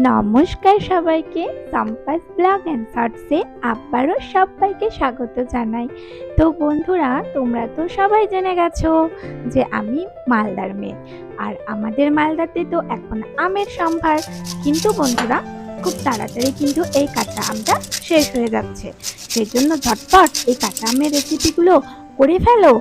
নমস্কার সবাইকে, সম্পাস blog and শর্টসে আবারও সবাইকে স্বাগত জানাই। তো বন্ধুরা, তোমরা তো সবাই জেনে গেছো যে আমি মালদার মেয়ে, আর আমাদের মালদাতে তো এখন আমের সম্ভার। কিন্তু বন্ধুরা, খুব তাড়াতাড়ি কিন্তু এই কাঁচা আমটা শেষ হয়ে যাচ্ছে। সেই জন্য ঝটপট এই কাঁচা আমের রেসিপিগুলো করে ফেলো,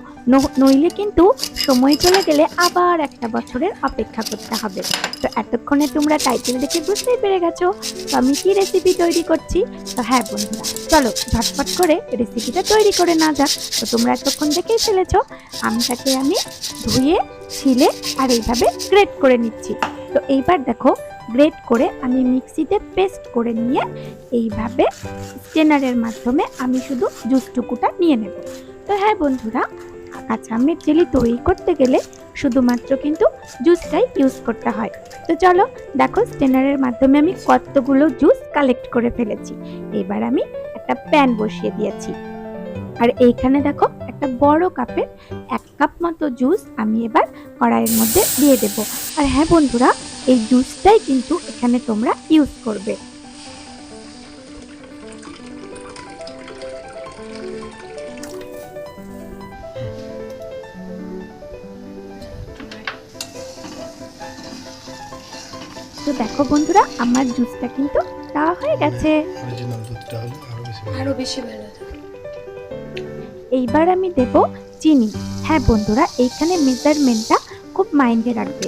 নইলে কিন্তু সময় চলে গেলে আবার একটা বছরের অপেক্ষা করতে হবে। তো এতক্ষণে তোমরা টাইটেল দেখে বুঝতেই পেরে গেছো তো আমি কি রেসিপি তৈরি করছি। তো হ্যাঁ বন্ধুরা, চলো ঝটপট করে রেসিপিটা তৈরি করে না যাক। তো তোমরা এতক্ষণ দেখেই ফেলেছো আমটাকে আমি ধুয়ে ছিলে আর এইভাবে গ্রেট করে নিচ্ছি। তো এইবার দেখো, গ্রেট করে আমি মিক্সিতে পেস্ট করে নিয়ে এইভাবে স্টেনারের মাধ্যমে আমি শুধু জুসটুকুটা নিয়ে নেব। তো হ্যাঁ বন্ধুরা, কাঁচা আমের জেলি তৈরি করতে গেলে শুধুমাত্র কিন্তু জুসটাই ইউজ করতে হয়। তো চলো দেখো, স্টেনারের মাধ্যমে আমি কতগুলো জুস কালেক্ট করে ফেলেছি। এবার আমি একটা প্যান বসিয়ে দিয়েছি, আর এইখানে দেখো একটা বড় কাপের 1 কাপ মতো জুস আমি এবার কড়াইয়ের মধ্যে দিয়ে দেব। আর হ্যাঁ বন্ধুরা, এই জুসটাই কিন্তু এখানে তোমরা ইউজ করবে। তো দেখো বন্ধুরা, আমার জুসটা কিন্তু দেওয়া হয়ে গেছে। আরো বেশি ভালো হতো। এইবার আমি দেব চিনি। হ্যাঁ বন্ধুরা, এইখানে মেজারমেন্টটা খুব মাইন্ডে রাখবে।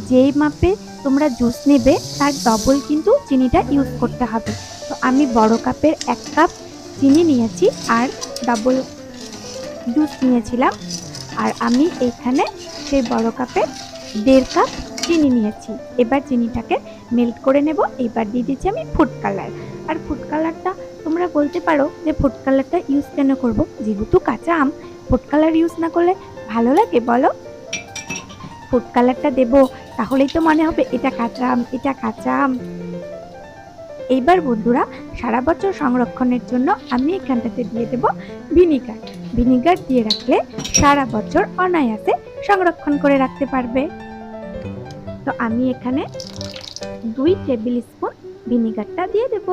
যেই মাপে তোমরা জুস নেবে তার ডবল কিন্তু চিনিটা ইউজ করতে হবে। তো আমি বড় কাপের 1 কাপ চিনি নিয়েছি আর ডবল জুস নিয়েছিলাম। আর আমি এইখানে সেই বড় কাপের 1.5 কাপ চিনি নিয়েছি। এবার চিনিটাকে মেল্ট করে নেব। এবার দিয়ে দিচ্ছি আমি ফুড কালার। আর ফুড কালারটা তোমরা বলতে পারো যে ফুড কালারটা ইউজ কেন করব, যেহেতু কাঁচা আম, ফুড কালার ইউজ না করলে ভালো লাগে বলো? ফুড কালারটা দেব, তাহলেই তো মনে হবে এটা কাঁচা আম, এটা কাঁচা আম। এইবার বন্ধুরা, সারা বছর সংরক্ষণের জন্য আমি এখানটাতে দিয়ে দেব ভিনিগার। ভিনিগার দিয়ে রাখলে সারা বছর অনায়াসে সংরক্ষণ করে রাখতে পারবে। তো আমি এখানে 2 টেবিল স্পুন ভিনিগারটা দিয়ে দেব।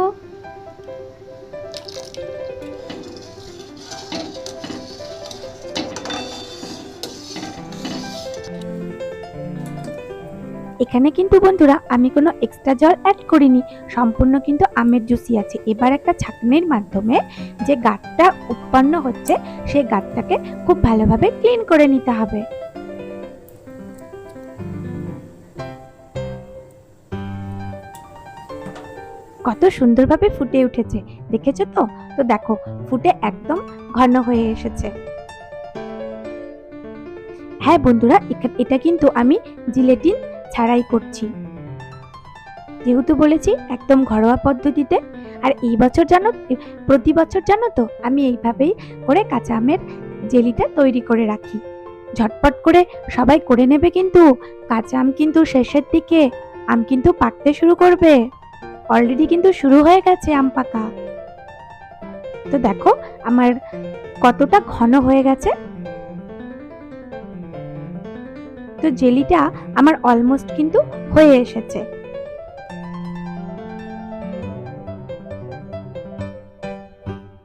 এখানে কিন্তু বন্ধুরা আমি কোনো এক্সট্রা জল অ্যাড করিনি, সম্পূর্ণ কিন্তু আমের জুসই আছে। এবার একটা ছাঁকনির মাধ্যমে যে গাঁটটা উৎপন্ন হচ্ছে সেই গাঁটটাকে খুব ভালোভাবে ক্লিন করে নিতে হবে। কত সুন্দরভাবে ফুটে উঠেছে, দেখেছো তো? তো দেখো, ফুটে একদম ঘন হয়ে এসেছে। হ্যাঁ বন্ধুরা, এটা কিন্তু আমি জিলেটিন ছাড়াই করছি, যেহেতু বলেছি একদম ঘরোয়া পদ্ধতিতে। আর এই বছর জানো, প্রতি বছর জানো তো আমি এইভাবেই করে কাঁচা আমের জেলিটা তৈরি করে রাখি। ঝটপট করে সবাই করে নেবে, কিন্তু কাঁচা আম কিন্তু শেষের দিকে, আম কিন্তু পাকতে শুরু করবে। অলরেডি কিন্তু শুরু হয়ে গেছে আম পাকা। তো দেখো আমার কতটা ঘন হয়ে গেছে। তো জেলিটা আমার অলমোস্ট কিন্তু হয়ে এসেছে।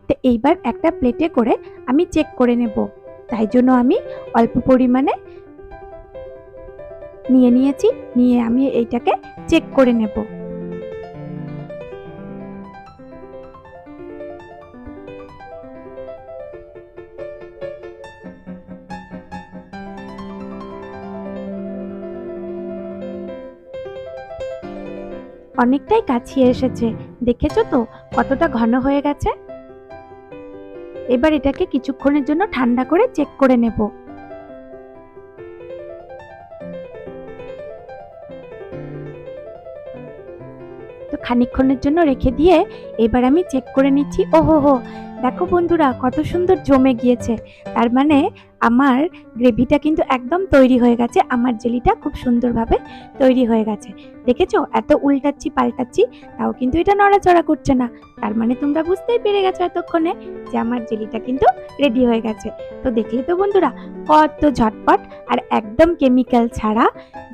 তো এইবার একটা প্লেটে করে আমি চেক করে নেব, তাই জন্য আমি অল্প পরিমাণে নিয়ে নিয়েছি, নিয়ে আমি এইটাকে চেক করে নেব। অনেকটাই কাছে এসেছে, দেখেছো তো কতটা ঘন হয়ে গেছে। এবার এটাকে কিছুক্ষণের জন্য ঠান্ডা করে চেক করে নেব। তো খানিকক্ষণের জন্য রেখে দিয়ে এবার আমি চেক করে নিচ্ছি। ওহো, দেখো বন্ধুরা কত সুন্দর জমে গিয়েছে। তার মানে আমার গ্রেভিটা কিন্তু একদম তৈরি হয়ে গেছে, আমার জেলিটা খুব সুন্দরভাবে তৈরি হয়ে গেছে। দেখেছো, এত উল্টাচ্ছি পাল্টাচ্ছি তাও কিন্তু এটা নড়াচড়া করছে না। তার মানে তোমরা বুঝতেই পেরে গেছো এতক্ষণে যে আমার জেলিটা কিন্তু রেডি হয়ে গেছে। তো দেখলে তো বন্ধুরা, কত ঝটপট আর একদম কেমিক্যাল ছাড়া,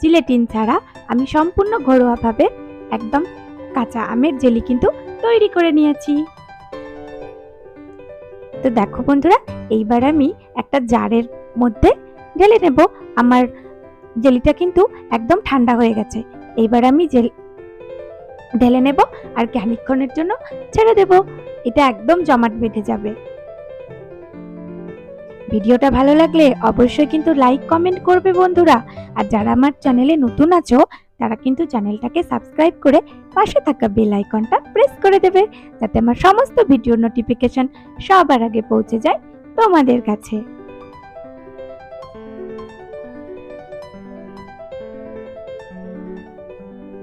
জিলেটিন ছাড়া আমি সম্পূর্ণ ঘরোয়াভাবে একদম কাঁচা আমের জেলি কিন্তু তৈরি করে নিয়েছি। তো দেখো বন্ধুরা, এইবার আমি একটা জারের মধ্যে ঢেলে নেব। আমার জেলিটা কিন্তু একদম ঠান্ডা হয়ে গেছে। এইবার আমি ঢেলে নেব আর খানিকক্ষণের জন্য ছেড়ে দেব। এটা একদম জমাট বেঁধে যাবে। ভিডিওটা ভালো লাগলে অবশ্যই কিন্তু লাইক কমেন্ট করবে বন্ধুরা। আর যারা আমার চ্যানেলে নতুন আছো তারা কিন্তু চ্যানেলটাকে সাবস্ক্রাইব করে পাশে থাকা বেল আইকনটা প্রেস করে দেবে, যাতে আমার সমস্ত ভিডিও নোটিফিকেশন সবার আগে পৌঁছে যায় তোমাদের কাছে।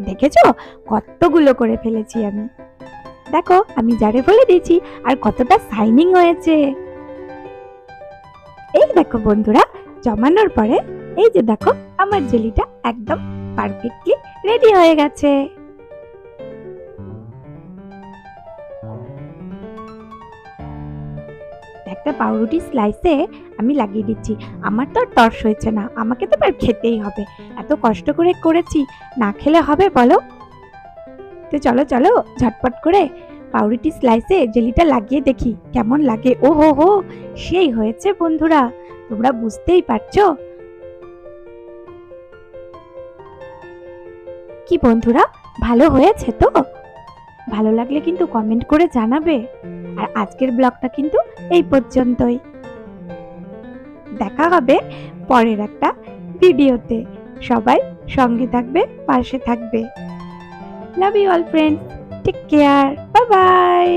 দেখেছো কতগুলো করে ফেলেছি আমি। দেখো আমি জারে ফেলে দিয়েছি আর কতটা শাইনিং হয়েছে। এই দেখো বন্ধুরা, জমানোর পরে এই যে দেখো আমার জেলিটা একদম পারফেক্টলি রেডি হয়ে গেছে। একটা পাউরুটি স্লাইসে আমি লাগিয়ে দিচ্ছি। আমার তো আর তর্স হয়েছে না, আমাকে তো আর খেতেই হবে। এত কষ্ট করে করেছি, না খেলে হবে বলো? তো চলো চলো ঝটপট করে পাউরুটি স্লাইসে জেলিটা লাগিয়ে দেখি কেমন লাগে। ও হো হো, সেই হয়েছে বন্ধুরা, তোমরা বুঝতেই পারছো কি বন্ধুরা? ভালো হয়েছে তো? ভালো লাগলে কিন্তু কমেন্ট করে জানাবে। আর আজকের ব্লগটা কিন্তু এই পর্যন্তই। দেখা হবে পরের একটা ভিডিওতে। সবাই সঙ্গে থাকবে, পাশে থাকবে। Love you all friends, take care, bye by.